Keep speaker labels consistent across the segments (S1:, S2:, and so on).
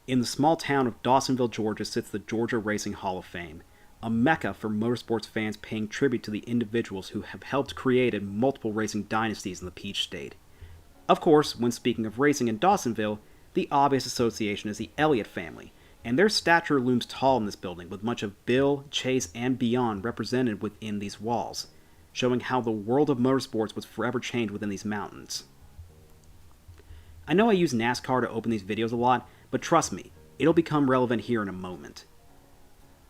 S1: In the small town of Dawsonville, Georgia sits the Georgia Racing Hall of Fame, a mecca for motorsports fans paying tribute to the individuals who have helped create multiple racing dynasties in the Peach State. Of course, when speaking of racing in Dawsonville, the obvious association is the Elliott family, and their stature looms tall in this building, with much of Bill, Chase, and beyond represented within these walls, showing how the world of motorsports was forever changed within these mountains. I know I use NASCAR to open these videos a lot, but trust me, it'll become relevant here in a moment.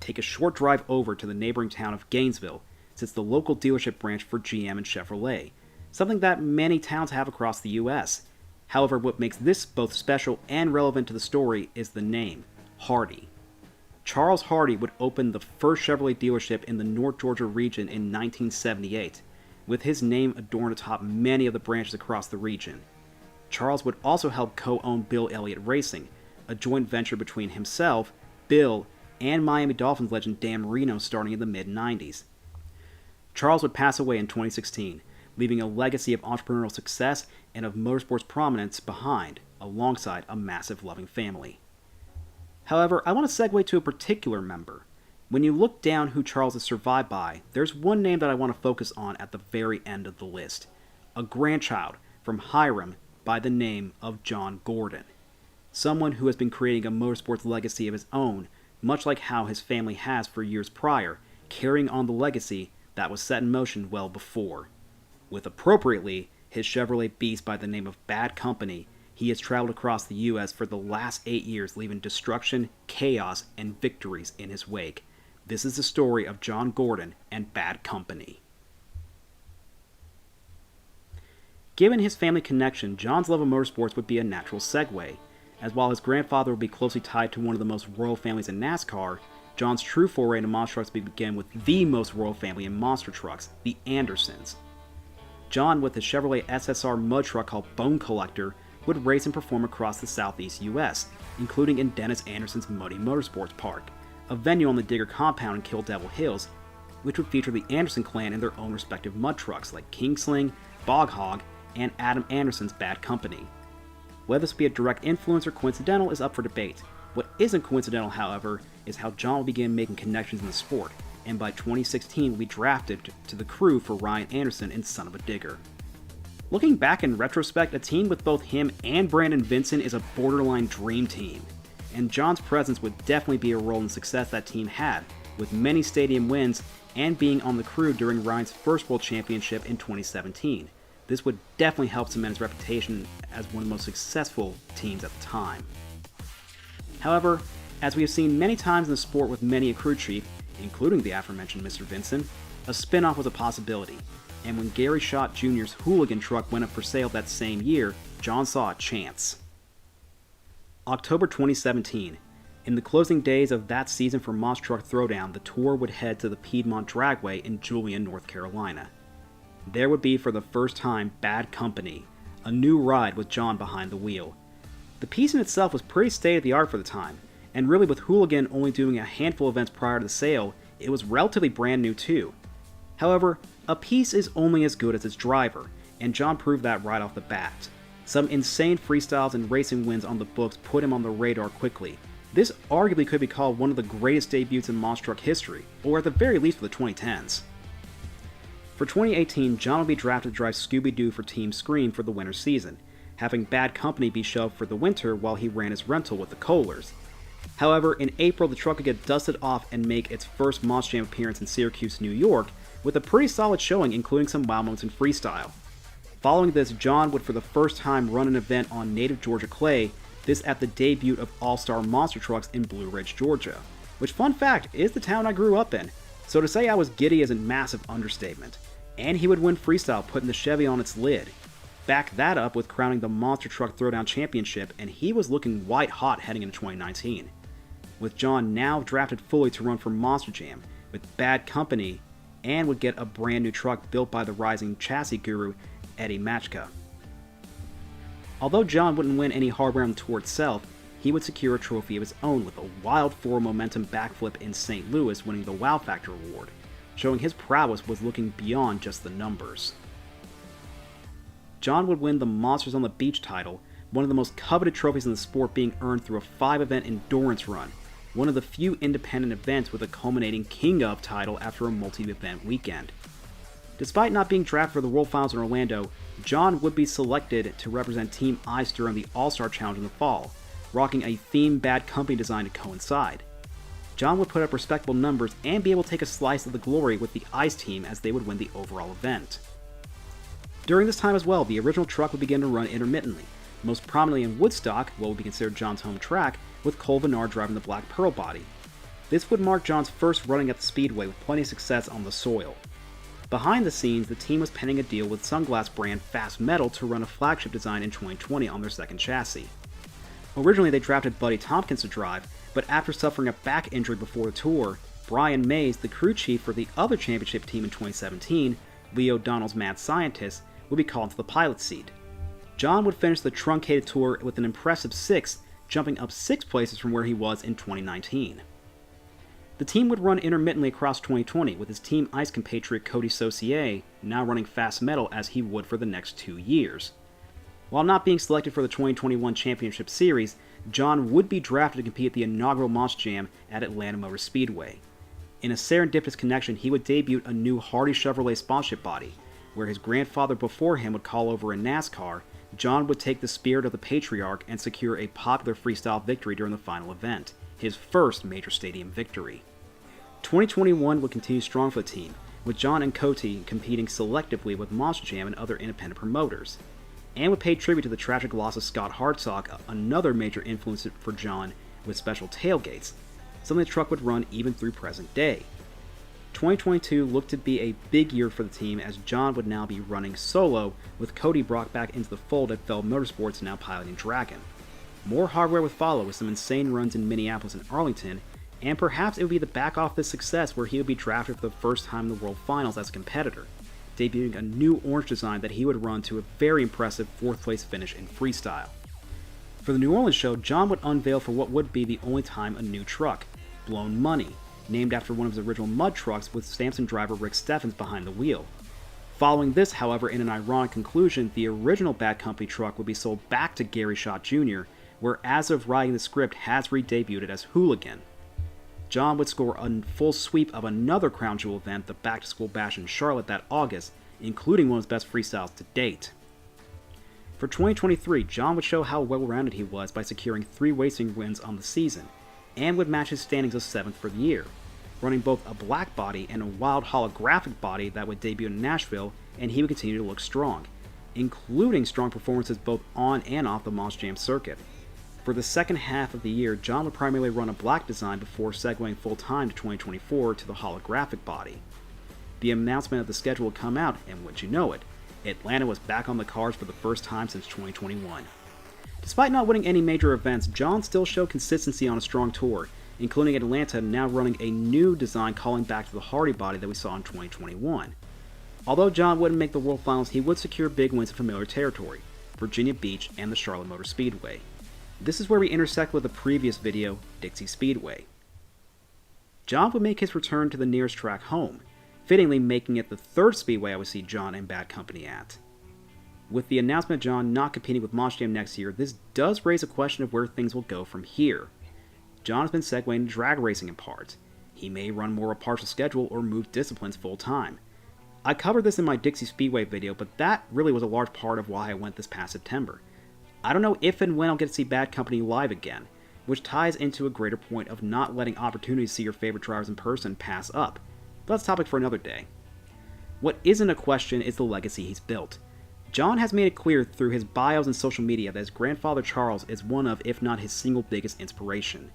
S1: Take a short drive over to the neighboring town of Gainesville, sits the local dealership branch for GM and Chevrolet, something that many towns have across the US. However, what makes this both special and relevant to the story is the name, Hardy. Charles Hardy would open the first Chevrolet dealership in the North Georgia region in 1978, with his name adorned atop many of the branches across the region. Charles would also help co-own Bill Elliott Racing, a joint venture between himself, Bill, and Miami Dolphins legend Dan Marino starting in the mid-90s. Charles would pass away in 2016, leaving a legacy of entrepreneurial success and of motorsports prominence behind, alongside a massive loving family. However, I want to segue to a particular member. When you look down who Charles is survived by, there's one name that I want to focus on at the very end of the list. A grandchild from Hiram by the name of John Gordon. Someone who has been creating a motorsports legacy of his own, much like how his family has for years prior, carrying on the legacy that was set in motion well before. With appropriately his Chevrolet Beast by the name of Bad Company, he has traveled across the US for the last 8 years, leaving destruction, chaos, and victories in his wake. This is the story of John Gordon and Bad Company. Given his family connection, John's love of motorsports would be a natural segue, as while his grandfather would be closely tied to one of the most royal families in NASCAR, John's true foray into monster trucks began with the most royal family in monster trucks, the Andersons. John, with his Chevrolet SSR mud truck called Bone Collector, would race and perform across the southeast US, including in Dennis Anderson's Muddy Motorsports Park, a venue on the Digger compound in Kill Devil Hills, which would feature the Anderson clan in their own respective mud trucks like Kingsling, Bog Hog, and Adam Anderson's Bad Company. Whether this be a direct influence or coincidental is up for debate. What isn't coincidental, however, is how John will begin making connections in the sport, and by 2016 will be drafted to the crew for Ryan Anderson in Son of a Digger. Looking back in retrospect, a team with both him and Brandon Vincent is a borderline dream team, and John's presence would definitely be a role in the success that team had, with many stadium wins and being on the crew during Ryan's first World Championship in 2017. This would definitely help cement his reputation as one of the most successful teams at the time. However, as we have seen many times in the sport with many a crew chief, including the aforementioned Mr. Vincent, a spin-off was a possibility, and when Gary Schott Jr.'s Hooligan truck went up for sale that same year, John saw a chance. October 2017. In the closing days of that season for Monster Truck Throwdown, the tour would head to the Piedmont Dragway in Julian, North Carolina. There would be for the first time Bad Company, a new ride with John behind the wheel. The piece in itself was pretty state-of-the-art for the time, and really with Hooligan only doing a handful of events prior to the sale, it was relatively brand new too. However, a piece is only as good as its driver, and John proved that right off the bat. Some insane freestyles and racing wins on the books put him on the radar quickly. This arguably could be called one of the greatest debuts in monster truck history, or at the very least for the 2010s. For 2018, John will be drafted to drive Scooby-Doo for Team Scream for the winter season, having Bad Company be shelved for the winter while he ran his rental with the Kohlers. However, in April, the truck would get dusted off and make its first Monster Jam appearance in Syracuse, New York, with a pretty solid showing including some wild moments in freestyle. Following this, John would for the first time run an event on native Georgia clay, this at the debut of All-Star Monster Trucks in Blue Ridge, Georgia, which, fun fact, is the town I grew up in, so to say I was giddy is a massive understatement. And he would win freestyle, putting the Chevy on its lid. Back that up with crowning the Monster Truck Throwdown Championship, and he was looking white hot heading into 2019. With John now drafted fully to run for Monster Jam, with Bad Company, and would get a brand new truck built by the rising chassis guru, Eddie Machka. Although John wouldn't win any hardware on the tour itself, he would secure a trophy of his own with a wild 4 momentum backflip in St. Louis, winning the Wow Factor award, showing his prowess was looking beyond just the numbers. John would win the Monsters on the Beach title, one of the most coveted trophies in the sport being earned through a 5-event endurance run, one of the few independent events with a culminating King of title after a multi-event weekend. Despite not being drafted for the World Finals in Orlando, John would be selected to represent Team Ice during the All-Star Challenge in the fall, rocking a themed Bad Company design to coincide. John would put up respectable numbers and be able to take a slice of the glory with the Ice team as they would win the overall event. During this time as well, the original truck would begin to run intermittently, most prominently in Woodstock, what would be considered John's home track, with Cole Vennard driving the Black Pearl body. This would mark John's first running at the Speedway with plenty of success on the soil. Behind the scenes, the team was penning a deal with sunglass brand Fast Metal to run a flagship design in 2020 on their second chassis. Originally, they drafted Buddy Tompkins to drive, but after suffering a back injury before the tour, Brian Mays, the crew chief for the other championship team in 2017, Lee O'Donnell's mad scientist, would be called to the pilot seat. John would finish the truncated tour with an impressive 6th, jumping up 6 places from where he was in 2019. The team would run intermittently across 2020, with his Team Ice compatriot Cody Saucier now running Fast Metal as he would for the next 2 years. While not being selected for the 2021 Championship Series, John would be drafted to compete at the inaugural Monster Jam at Atlanta Motor Speedway. In a serendipitous connection, he would debut a new Hardy Chevrolet sponsorship body, where his grandfather before him would call over in NASCAR. John would take the spirit of the patriarch and secure a popular freestyle victory during the final event, his first major stadium victory. 2021 would continue strong for the team, with John and Cody competing selectively with Monster Jam and other independent promoters, and would pay tribute to the tragic loss of Scott Hartsock, another major influence for John with special tailgates, something the truck would run even through present day. 2022 looked to be a big year for the team as John would now be running solo, with Cody brought back into the fold at FELD Motorsports now piloting Dragon. More hardware would follow with some insane runs in Minneapolis and Arlington, and perhaps it would be the back off this success where he would be drafted for the first time in the World Finals as a competitor, debuting a new orange design that he would run to a very impressive 4th place finish in freestyle. For the New Orleans show, John would unveil for what would be the only time a new truck, Blown Money, named after one of his original mud trucks with Samson driver Rick Steffens behind the wheel. Following this, however, in an ironic conclusion, the original Bad Company truck would be sold back to Gary Schott Jr., where as of writing the script has re-debuted as Hooligan. John would score a full sweep of another Crown Jewel event, the Back to School Bash in Charlotte that August, including one of his best freestyles to date. For 2023, John would show how well-rounded he was by securing 3 racing wins on the season, and would match his standings of 7th for the year, running both a black body and a wild holographic body that would debut in Nashville, and he would continue to look strong, including strong performances both on and off the Monster Jam circuit. For the second half of the year, John would primarily run a black design before segueing full-time to 2024 to the holographic body. The announcement of the schedule would come out, and wouldn't you know it, Atlanta was back on the cards for the first time since 2021. Despite not winning any major events, John still showed consistency on a strong tour, including Atlanta now running a new design calling back to the Hardy body that we saw in 2021. Although John wouldn't make the World Finals, he would secure big wins in familiar territory, Virginia Beach and the Charlotte Motor Speedway. This is where we intersect with the previous video, Dixie Speedway. John would make his return to the nearest track home, fittingly making it the 3rd speedway I would see John and Bad Company at. With the announcement of John not competing with Monster Jam next year, this does raise a question of where things will go from here. John has been segueing into drag racing in parts. He may run more of a partial schedule or move disciplines full time. I covered this in my Dixie Speedway video, but that really was a large part of why I went this past September. I don't know if and when I'll get to see Bad Company live again, which ties into a greater point of not letting opportunities to see your favorite drivers in person pass up. But that's a topic for another day. What isn't a question is the legacy he's built. John has made it clear through his bios and social media that his grandfather Charles is one of, if not his single biggest inspiration,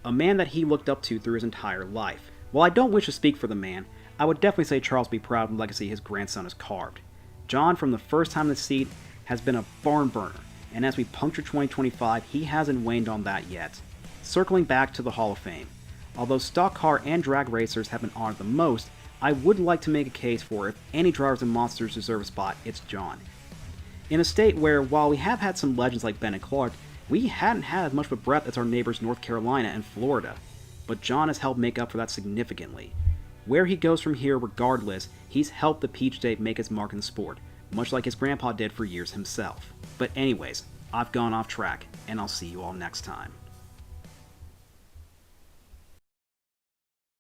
S1: a man that he looked up to through his entire life. While I don't wish to speak for the man, I would definitely say Charles be proud of the legacy his grandson has carved. John, from the first time in the seat, has been a barn burner, and as we puncture 2025, he hasn't waned on that yet. Circling back to the Hall of Fame, although stock car and drag racers have been honored the most, I would like to make a case for if any drivers and monsters deserve a spot, it's John. In a state where, while we have had some legends like Ben and Clark, we hadn't had as much of a breadth as our neighbors North Carolina and Florida, but John has helped make up for that significantly. Where he goes from here regardless, he's helped the Peach State make its mark in the sport, much like his grandpa did for years himself. But anyways, I've gone off track, and I'll see you all next time.